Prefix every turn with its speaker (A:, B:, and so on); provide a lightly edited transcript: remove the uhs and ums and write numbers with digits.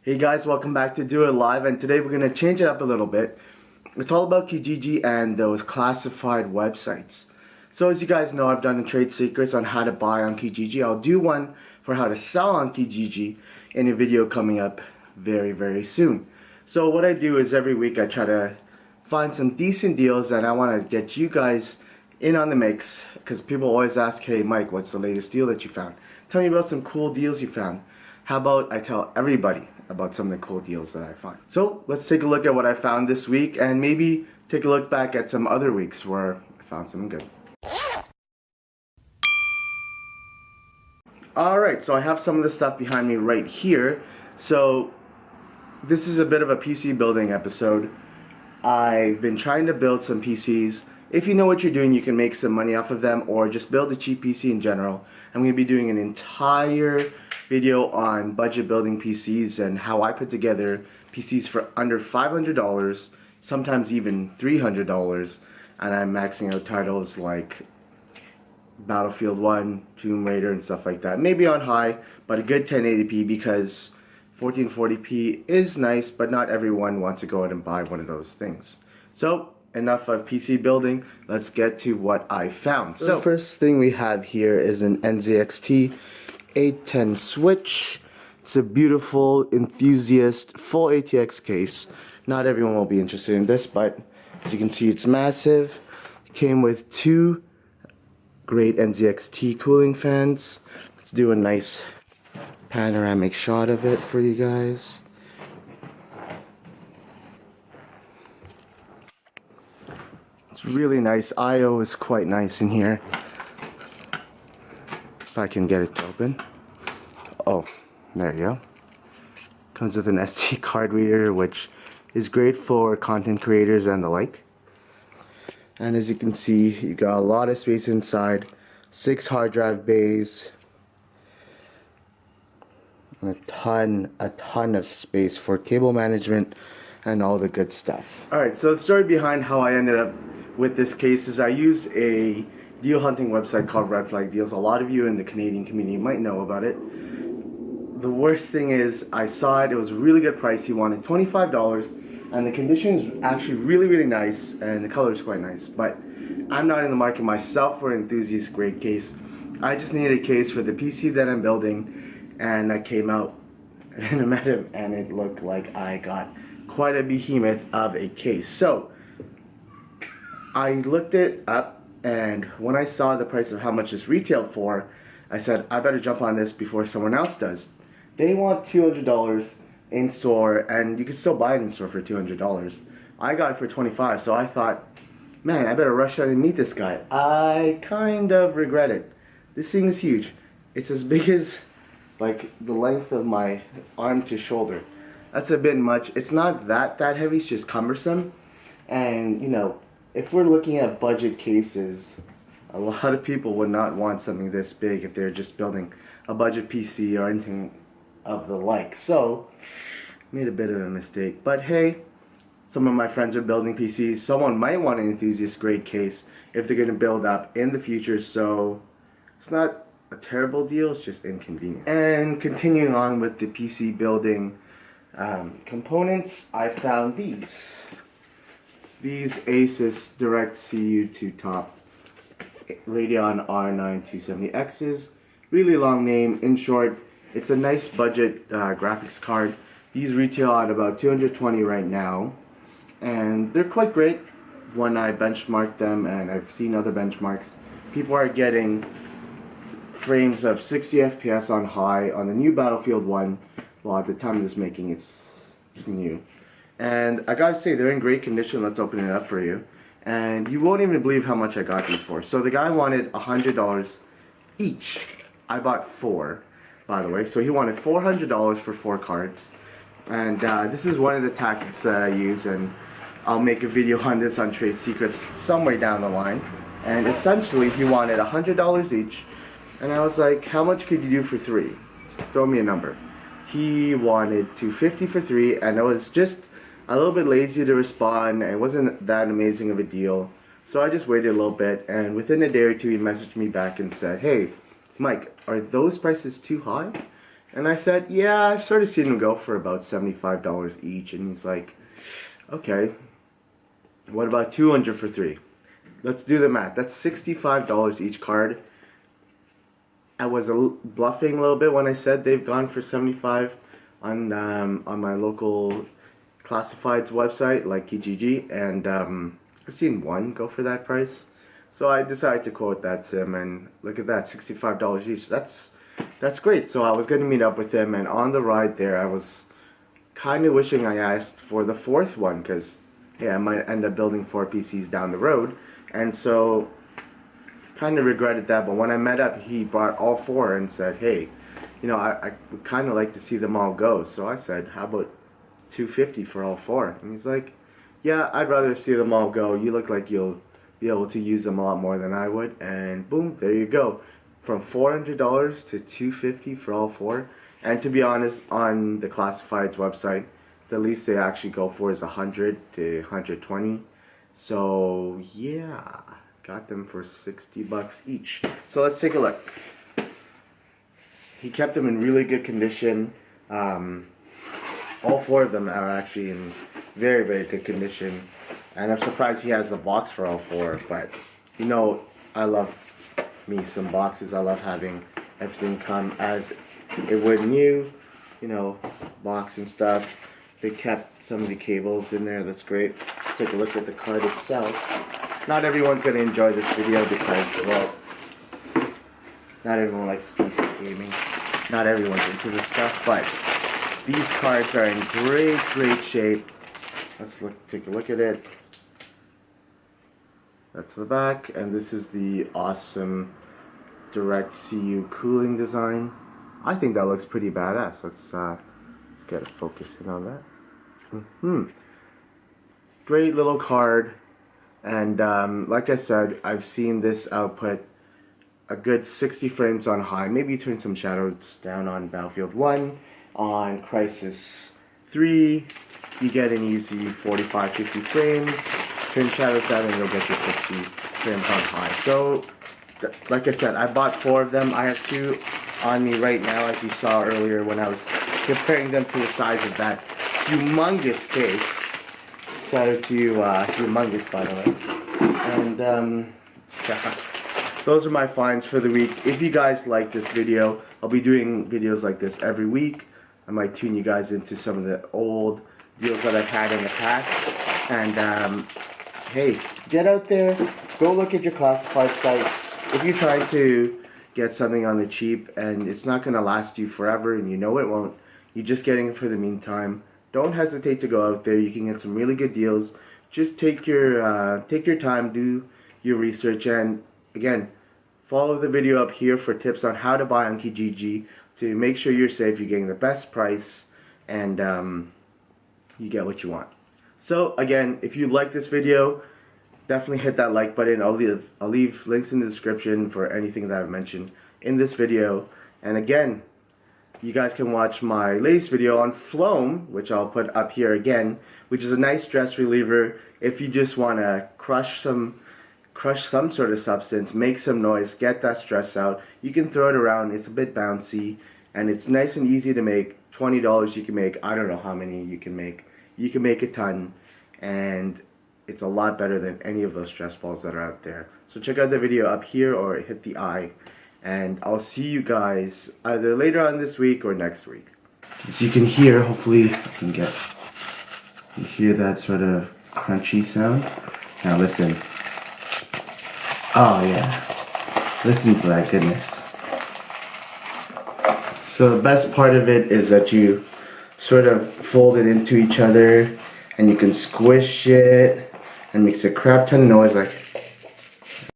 A: Hey guys, welcome back to Do It Live, and today we're going to change it up a little bit. It's all about Kijiji and those classified websites. So as you guys know, I've done a trade secrets on how to buy on Kijiji. I'll do one for how to sell on Kijiji in a video coming up very soon. So what I do is every week I try to find some decent deals, and I want to get you guys in on the mix because people always ask, hey Mike, what's the latest deal that you found? Tell me about some cool deals you found. How about I tell everybody about some of the cool deals that I find. So let's take a look at what I found this week and maybe take a look back at some other weeks where I found something good. Alright, so I have some of the stuff behind me right here. So this is a bit of a PC building episode. I've been trying to build some PCs. If you know what you're doing, you can make some money off of them, or just build a cheap PC in general. I'm going to be doing an entire video on budget building PCs and how I put together PCs for under $500, sometimes even $300, and I'm maxing out titles like Battlefield 1, Tomb Raider, and stuff like that. Maybe on high, but a good 1080p because 1440p is nice, but not everyone wants to go out and buy one of those things. So enough of PC building, let's get to what I found. So the first thing we have here is an NZXT 810 switch. It's a beautiful enthusiast full ATX case. Not everyone will be interested in this, but as you can see, it's massive. It came with two great NZXT cooling fans. Let's do a nice panoramic shot of it for you guys. It's really nice. I/O is quite nice in here. If I can get it to open. Oh, there you go. Comes with an SD card reader, which is great for content creators and the like. And as you can see, you got a lot of space inside. 6 hard drive bays. And a ton of space for cable management and all the good stuff. Alright, so the story behind how I ended up with this case is I use a deal hunting website called Red Flag Deals. A lot of you in the Canadian community might know about it. The worst thing is I saw it was a really good price. He wanted $25 and the condition is actually really nice and the color is quite nice, but I'm not in the market myself for an enthusiast grade case. I just needed a case for the PC that I'm building, and I came out and I met him and it looked like I got quite a behemoth of a case. So I looked it up, and when I saw the price of how much this retailed for, I said I better jump on this before someone else does. They want $200 in store, and you can still buy it in store for $200. I got it for $25, so I thought, man, I better rush out and meet this guy. I kind of regret it. This thing is huge. It's as big as like the length of my arm to shoulder. That's a bit much. It's not that heavy, it's just cumbersome. And you know, if we're looking at budget cases, a lot of people would not want something this big if they're just building a budget PC or anything of the like. So, made a bit of a mistake. But hey, some of my friends are building PCs. Someone might want an enthusiast grade case if they're going to build up in the future. So, it's not a terrible deal, it's just inconvenient. And continuing on with the PC building components, I found these. These Asus Direct CU2 top Radeon R9 270Xs. Really long name. In short, it's a nice budget graphics card. These retail at about $220 right now, and they're quite great. When I benchmarked them, and I've seen other benchmarks, people are getting frames of 60 FPS on high on the new Battlefield 1. Well, at the time of this making, it's new. And I gotta say, they're in great condition. Let's open it up for you. And you won't even believe how much I got these for. So the guy wanted $100 each. I bought 4, by the way. So he wanted $400 for 4 cards. And this is one of the tactics that I use. And I'll make a video on this on Trade Secrets somewhere down the line. And essentially, he wanted $100 each. And I was like, how much could you do for 3? Throw me a number. He wanted $250 for 3, and I was just a little bit lazy to respond. It wasn't that amazing of a deal, so I just waited a little bit, and within a day or two he messaged me back and said, hey Mike, are those prices too high? And I said, yeah, I've sort of seen them go for about $75 each. And he's like, okay, what about 200 for 3? Let's do the math. That's $65 each card. I was bluffing a little bit when I said they've gone for 75 on my local classifieds website like Kijiji, and I've seen one go for that price. So I decided to quote that to him, and look at that, $65 each. That's great. So I was going to meet up with him, and on the ride there, I was kind of wishing I asked for the 4th one, because yeah, I might end up building 4 PCs down the road, and so kind of regretted that. But when I met up, he brought all 4 and said, hey, you know, I would kind of like to see them all go. So I said, how about $250 for all 4? And he's like, yeah, I'd rather see them all go. You look like you'll be able to use them a lot more than I would. And boom, there you go. From $400 to $250 for all 4. And to be honest, on the classifieds website, the least they actually go for is 100 to 120. So yeah, got them for $60 each. So let's take a look. He kept them in really good condition. All 4 of them are actually in very, very good condition. And I'm surprised he has the box for all 4. But, you know, I love me some boxes. I love having everything come as it would new. You know, box and stuff. They kept some of the cables in there. That's great. Let's take a look at the card itself. Not everyone's going to enjoy this video because, well, not everyone likes PC gaming. Not everyone's into this stuff, but these cards are in great, great shape. Let's take a look at it. That's the back, and this is the awesome direct CU cooling design. I think that looks pretty badass. Let's get a focus in on that. Great little card, and like I said, I've seen this output a good 60 frames on high. Maybe turn some shadows down on Battlefield 1. On Crisis 3, you get an easy 45-50 frames. Turn shadows down and you'll get your 60 frames on high. So, like I said, I bought 4 of them. I have 2 on me right now, as you saw earlier when I was comparing them to the size of that humongous case. Shout out to Humongous, by the way. And, yeah. Those are my finds for the week. If you guys like this video, I'll be doing videos like this every week. I might tune you guys into some of the old deals that I've had in the past. And hey, get out there, go look at your classified sites. If you're trying to get something on the cheap and it's not going to last you forever and you know it won't, you're just getting it for the meantime, don't hesitate to go out there. You can get some really good deals. Just take your time, do your research, and again, follow the video up here for tips on how to buy on Kijiji to make sure you're safe, you're getting the best price, and you get what you want. So again, if you like this video, definitely hit that like button. I'll leave links in the description for anything that I've mentioned in this video. And again, you guys can watch my latest video on Floam, which I'll put up here again, which is a nice stress reliever if you just want to crush some sort of substance, make some noise, get that stress out. You can throw it around. It's a bit bouncy, and it's nice and easy to make. $20 you can make, I don't know how many you can make. You can make a ton, and it's a lot better than any of those stress balls that are out there. So check out the video up here or hit the I, and I'll see you guys either later on this week or next week. As you can hear, hopefully you can hear that sort of crunchy sound. Now listen. Oh yeah, listen to that goodness. So the best part of it is that you sort of fold it into each other and you can squish it and makes a crap ton of noise like